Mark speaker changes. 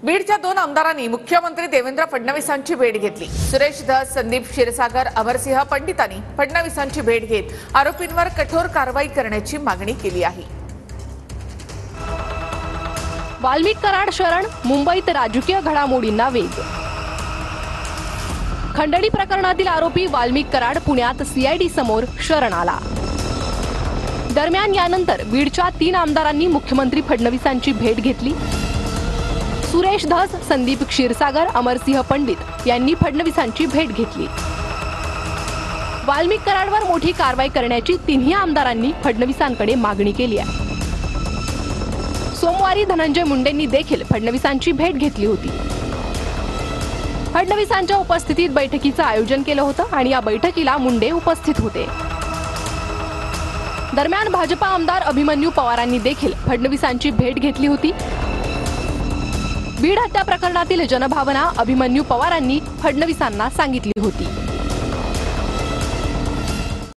Speaker 1: बीडच्या दोन आमदारांनी मुख्यमंत्री देवेंद्र फडणवीसांची भेट घेतली। सुरेश धस, संदीप क्षीरसागर, अमरसिंह पंडितांनी फडणवीसांची भेट घेत आरोपींवर कठोर कारवाई करण्याची मागणी केली आहे।
Speaker 2: वाल्मिक कराड शरण, मुंबईत राजकीय घडामोडींना वेग। खंडणी प्रकरणातील आरोपी वाल्मिक कराड पुण्यात सीआयडी समोर शरण आला। दरम्यान यानंतर बीडच्या 3 आमदारांनी मुख्यमंत्री फडणवीसांची भेट घेतली। सुरेश धस, संदीप क्षीरसागर, अमरसिंह पंडित यांनी फडणवीसांची भेट घेतली। वाल्मिक कराडवर मोठी कारवाई करण्याची तिन्ही आमदारांनी फडणवीसांकडे मागणी केली आहे। सोमवारी धनंजय मुंडेंनी देखील फडणवीसांची भेट घेतली होती। फडणवीसांच्या उपस्थितीत बैठकीचं आयोजन केलं होतं आणि या बैठकीला मुंडे उपस्थित होते। दरम्यान भाजपा आमदार अभिमन्यू पवारांनी देखील फडणवीसांची भेट घेतली होती। बीड हत्या प्रकरणातील जनभावना अभिमन्यू पवारांनी फडणवीसांना सांगितली होती।